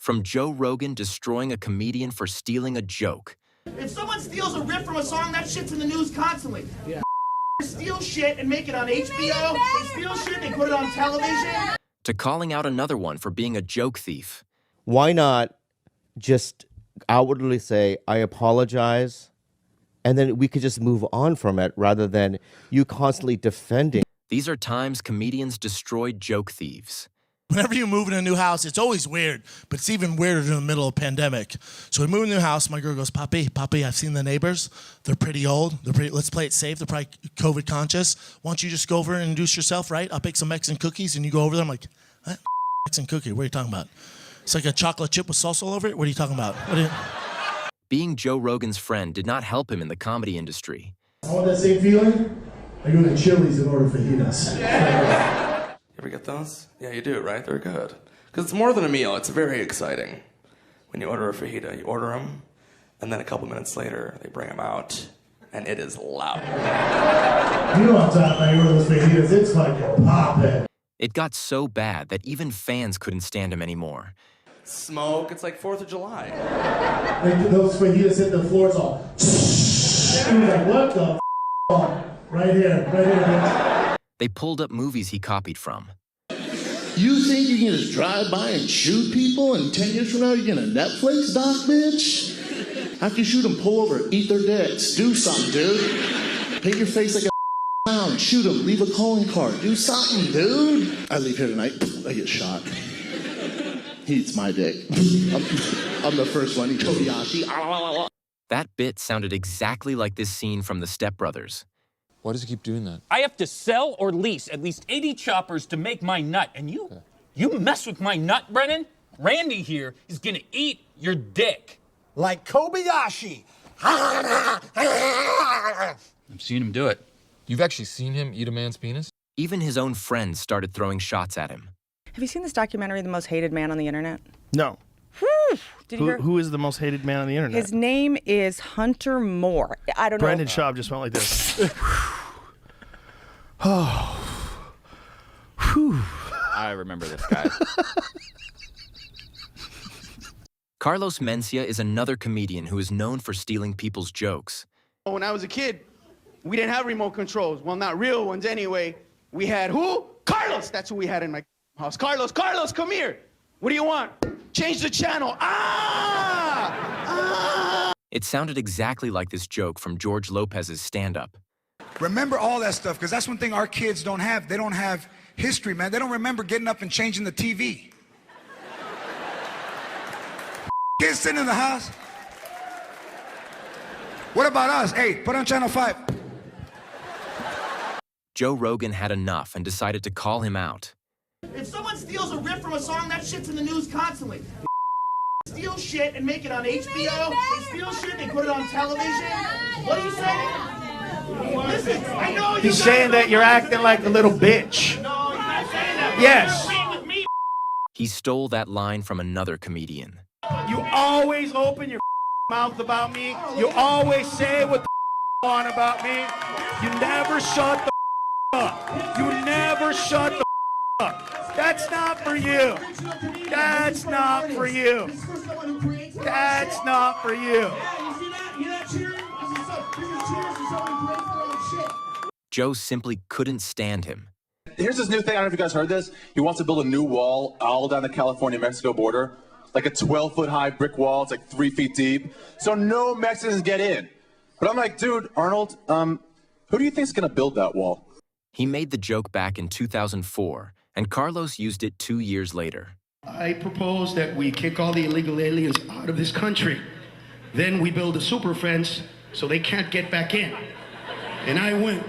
From Joe Rogan destroying a comedian for stealing a joke. If someone steals a riff from a song, that shit's in the news constantly. Yeah. Steal shit and make it on HBO. They steal shit, they put it on television. To calling out another one for being a joke thief. Why not just outwardly say, I apologize, and then we could just move on from it rather than you constantly defending. These are times comedians destroyed joke thieves. Whenever you move in a new house, it's always weird, but it's even weirder in the middle of a pandemic. So we move in a new house, my girl goes, Papi, I've seen the neighbors. They're pretty old. Let's play it safe. They're probably COVID conscious. Why don't you just go over and introduce yourself, right? I'll bake some Mexican cookies, and you go over there. I'm like, what? Mexican cookie? What are you talking about? It's like a chocolate chip with salsa all over it? What are you talking about? Being Joe Rogan's friend did not help him in the comedy industry. I want that same feeling. I go to Chili's and order fajitas. You ever get those? Yeah, you do, right? They're good. Because it's more than a meal. It's very exciting. When you order a fajita, you order them, and then a couple minutes later, they bring them out, and it is loud. You know what I'm talking about? You order those fajitas, it's fucking poppin'. It got so bad that even fans couldn't stand him anymore. Smoke, it's like 4th of July. Like those fajitas hit the floor, it's all... He was like, what the f***? Right here, bitch. They pulled up movies he copied from. You think you can just drive by and shoot people, and 10 years from now you're gonna Netflix doc, bitch? After you shoot them, pull over, eat their dicks. Do something, dude. Paint your face like a clown. Shoot them, leave a calling card. Do something, dude. I leave here tonight, I get shot. He eats my dick. I'm the first one. He Kobayashi. That bit sounded exactly like this scene from The Step Brothers. Why does he keep doing that? I have to sell or lease at least 80 choppers to make my nut. And you mess with my nut, Brennan? Randy here is gonna eat your dick. Like Kobayashi. I've seen him do it. You've actually seen him eat a man's penis? Even his own friends started throwing shots at him. Have you seen this documentary, The Most Hated Man on the Internet? No. Whew. Who is the most hated man on the internet? His name is Hunter Moore. I don't know. Brandon Schaub just went like this. Oh. Whew. I remember this guy. Carlos Mencia is another comedian who is known for stealing people's jokes. When I was a kid, we didn't have remote controls. Well, not real ones anyway. We had who? Carlos! That's who we had in my house. Carlos, come here. What do you want? Change the channel. It sounded exactly like this joke from George Lopez's stand-up. Remember all that stuff, because that's one thing our kids don't have. They don't have history, man. They don't remember getting up and changing the TV. Kids sitting in the house. What about us? Hey, put on channel 5. Joe Rogan had enough and decided to call him out. If someone steals a riff from a song, that shit's in the news constantly. Steal shit and make it on HBO. They steal shit, they put it on television. What are you saying? Listen, I know He's saying that you're acting like a little bitch. No, he's not saying that. Yes. With me. He stole that line from another comedian. You always open your mouth about me. You always say what the want about me. You never shut the up. You never shut the up. That's not for you. That's not for you. That's not for you. Joe simply couldn't stand him. Here's this new thing. I don't know if you guys heard this. He wants to build a new wall all down the California-Mexico border. Like a 12-foot high brick wall. It's like 3 feet deep. So no Mexicans get in. But I'm like, dude, Arnold, who do you think is going to build that wall? He made the joke back in 2004, and Carlos used it 2 years later. I propose that we kick all the illegal aliens out of this country. Then we build a super fence so they can't get back in. And I went,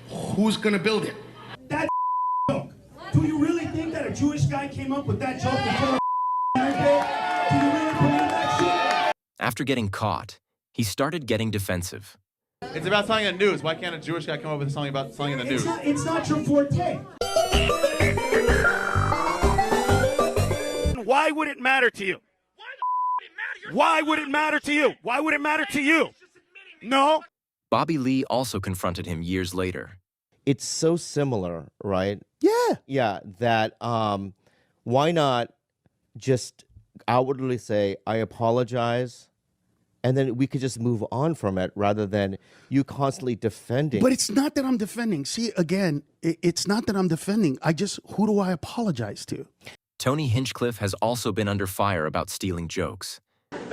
who's going to build it? That joke. Do you really think that a Jewish guy came up with that joke before? Do you really believe that shit? After getting caught, he started getting defensive. It's about selling in the news. Why can't a Jewish guy come up with something about selling in the news? It's not your forte. Why would it matter to you? Why would it matter to you? Why would it matter to you? No. Bobby Lee also confronted him years later. It's so similar, right? Yeah. Yeah, that why not just outwardly say, I apologize, and then we could just move on from it rather than you constantly defending. But it's not that I'm defending. See, again, it's not that I'm defending. Who do I apologize to? Tony Hinchcliffe has also been under fire about stealing jokes.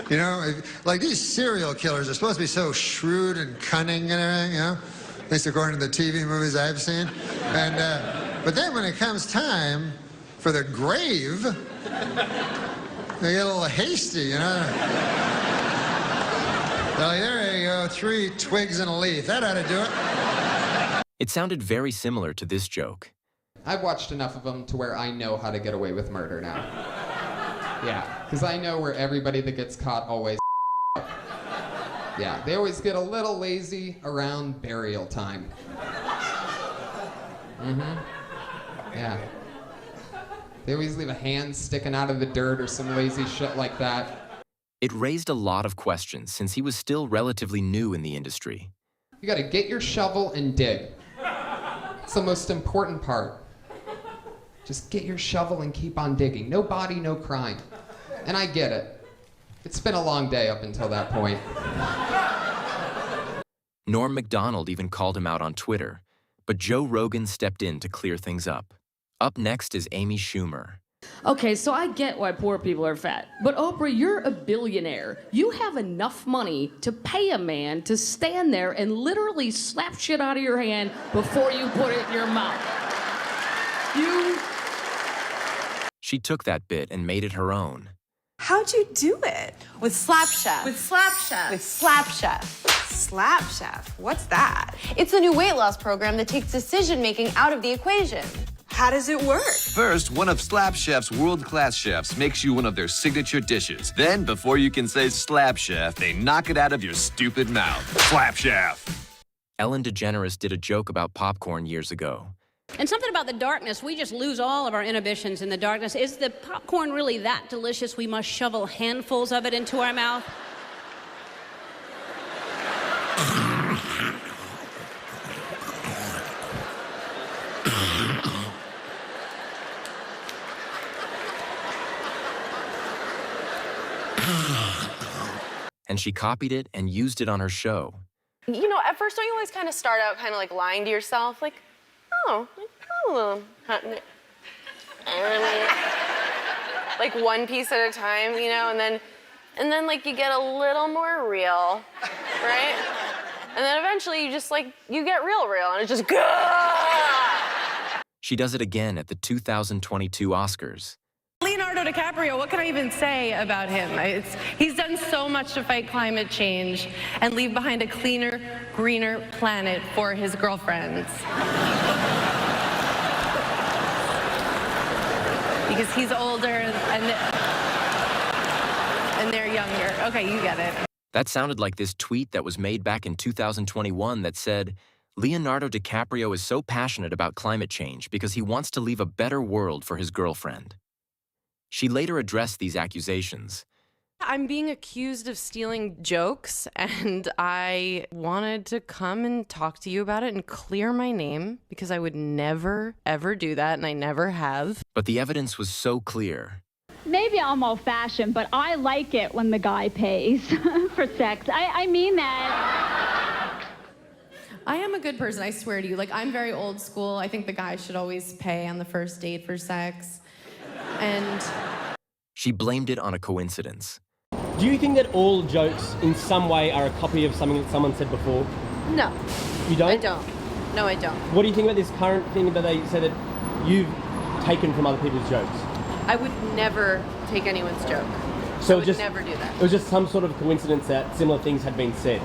You know, like these serial killers are supposed to be so shrewd and cunning and everything, you know? At least according to the TV movies I've seen. And, but then when it comes time for the grave, they get a little hasty, you know? They're like, there you go, 3 twigs and a leaf. That ought to do it. It sounded very similar to this joke. I've watched enough of them to where I know how to get away with murder now. Yeah, because I know where everybody that gets caught always up. Yeah, they always get a little lazy around burial time. Yeah. They always leave a hand sticking out of the dirt or some lazy shit like that. It raised a lot of questions since he was still relatively new in the industry. You gotta get your shovel and dig. It's the most important part. Just get your shovel and keep on digging. No body, no crime. And I get it. It's been a long day up until that point. Norm Macdonald even called him out on Twitter, but Joe Rogan stepped in to clear things up. Up next is Amy Schumer. Okay, so I get why poor people are fat. But Oprah, you're a billionaire. You have enough money to pay a man to stand there and literally slap shit out of your hand before you put it in your mouth. She took that bit and made it her own. How'd you do it? With Slap Chef. With Slap Chef. With Slap Chef. Slap Chef? What's that? It's a new weight loss program that takes decision-making out of the equation. How does it work? First, one of Slap Chef's world-class chefs makes you one of their signature dishes. Then, before you can say Slap Chef, they knock it out of your stupid mouth. Slap Chef. Ellen DeGeneres did a joke about popcorn years ago. And something about the darkness, we just lose all of our inhibitions in the darkness. Is the popcorn really that delicious we must shovel handfuls of it into our mouth? And she copied it and used it on her show. You know, at first, don't you always kind of start out kind of like lying to yourself? Like, oh, a little like one piece at a time, you know, and then like you get a little more real, right? And then eventually you just like, you get real, and it's just, She does it again at the 2022 Oscars. Leonardo DiCaprio, what can I even say about him? He's done so much to fight climate change and leave behind a cleaner, greener planet for his girlfriends. Because he's older and they're younger. Okay, you get it. That sounded like this tweet that was made back in 2021 that said, Leonardo DiCaprio is so passionate about climate change because he wants to leave a better world for his girlfriend. She later addressed these accusations. I'm being accused of stealing jokes, and I wanted to come and talk to you about it and clear my name because I would never, ever do that, and I never have. But the evidence was so clear. Maybe I'm old-fashioned, but I like it when the guy pays for sex. I mean that. I am a good person, I swear to you. Like, I'm very old school. I think the guy should always pay on the first date for sex. And she blamed it on a coincidence. Do you think that all jokes in some way are a copy of something that someone said before? No. You don't? I don't. No, I don't. What do you think about this current thing that they say that you've taken from other people's jokes? I would never take anyone's joke. So I would never do that. It was just some sort of coincidence that similar things had been said.